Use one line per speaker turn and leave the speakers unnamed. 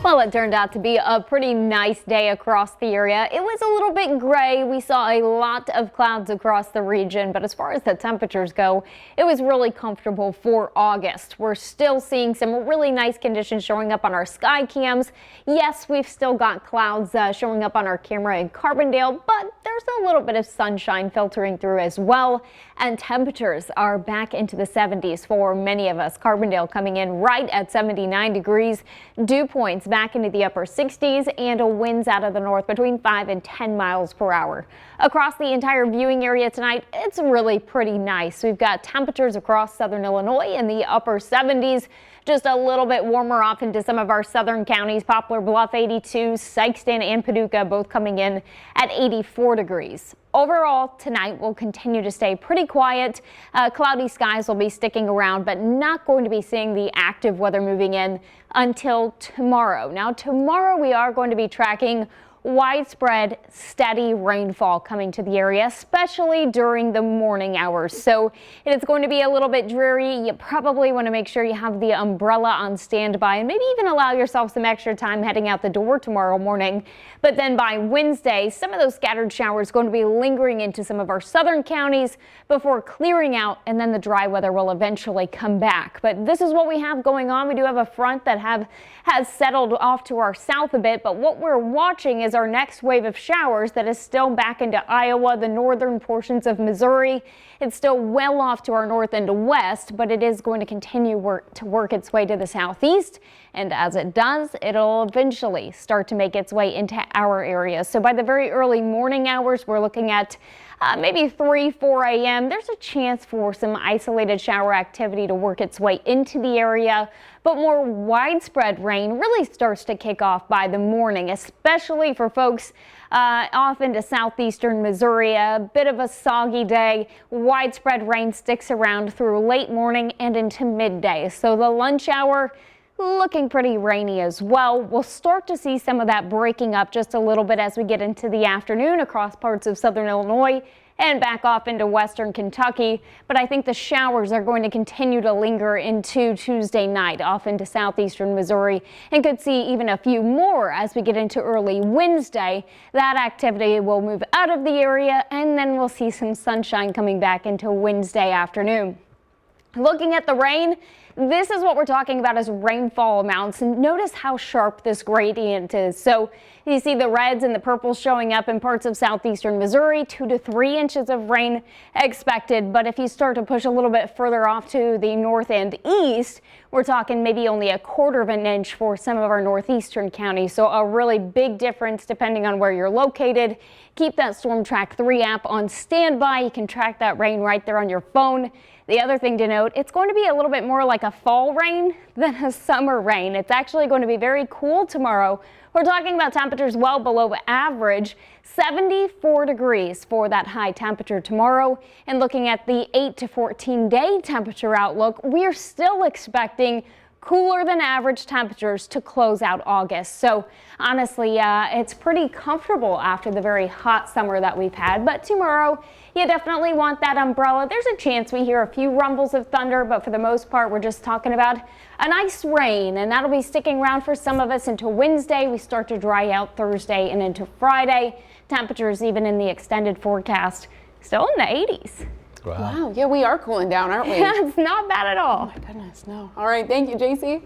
Well, it turned out to be a pretty nice day across the area. It was a little bit gray. We saw a lot of clouds across the region, but as far as the temperatures go, it was really comfortable for August. We're still seeing some really nice conditions showing up on our sky cams. Yes, we've still got clouds showing up on our camera in Carbondale, but there's a little bit of sunshine filtering through as well. And temperatures are back into the 70s for many of us. Carbondale coming in right at 79 degrees. Dew points back into the upper 60s and winds out of the north between 5 and 10 miles per hour. Across the entire viewing area tonight, it's really pretty nice. We've got temperatures across southern Illinois in the upper 70s. Just a little bit warmer off into some of our southern counties. Poplar Bluff 82, Sikeston and Paducah both coming in at 84 degrees. Overall, tonight will continue to stay pretty quiet. Cloudy skies will be sticking around, but not going to be seeing the active weather moving in until tomorrow. Now, tomorrow we are going to be tracking widespread steady rainfall coming to the area, especially during the morning hours. So it is going to be a little bit dreary. You probably want to make sure you have the umbrella on standby and maybe even allow yourself some extra time heading out the door tomorrow morning. But then by Wednesday, some of those scattered showers going to be lingering into some of our southern counties before clearing out, and then the dry weather will eventually come back. But this is what we have going on. We do have a front that has settled off to our south a bit, but what we're watching is our next wave of showers that is still back into Iowa, the northern portions of Missouri. It's still well off to our north and west, but it is going to continue to work its way to the southeast. And as it does, it'll eventually start to make its way into our area. So by the very early morning hours, we're looking at maybe 4 a.m. There's a chance for some isolated shower activity to work its way into the area, but more widespread rain really starts to kick off by the morning, especially for folks off into southeastern Missouri. A bit of a soggy day. Widespread rain sticks around through late morning and into midday. So the lunch hour looking pretty rainy as well. We'll start to see some of that breaking up just a little bit as we get into the afternoon across parts of southern Illinois and back off into western Kentucky. But I think the showers are going to continue to linger into Tuesday night off into southeastern Missouri, and could see even a few more as we get into early Wednesday. That activity will move out of the area, and then we'll see some sunshine coming back into Wednesday afternoon. Looking at the rain, this is what we're talking about as rainfall amounts, and notice how sharp this gradient is. So you see the reds and the purples showing up in parts of southeastern Missouri, 2 to 3 inches of rain expected. But if you start to push a little bit further off to the north and east, we're talking maybe only 1/4 of an inch for some of our northeastern counties. So a really big difference depending on where you're located. Keep that Storm Track 3 app on standby. You can track that rain right there on your phone. The other thing to note, it's going to be a little bit more like a fall rain than a summer rain. It's actually going to be very cool tomorrow. We're talking about temperatures well below average, 74 degrees for that high temperature tomorrow. And looking at the 8 to 14 day temperature outlook, we're still expecting cooler than average temperatures to close out August. So honestly, it's pretty comfortable after the very hot summer that we've had. But tomorrow, you definitely want that umbrella. There's a chance we hear a few rumbles of thunder, but for the most part, we're just talking about a nice rain, and that'll be sticking around for some of us until Wednesday. We start to dry out Thursday and into Friday. Temperatures, even in the extended forecast, still in the 80s.
Wow. Yeah, we are cooling down, aren't we?
Yeah, it's not bad at all.
Oh my goodness, no. All right, thank you, JC.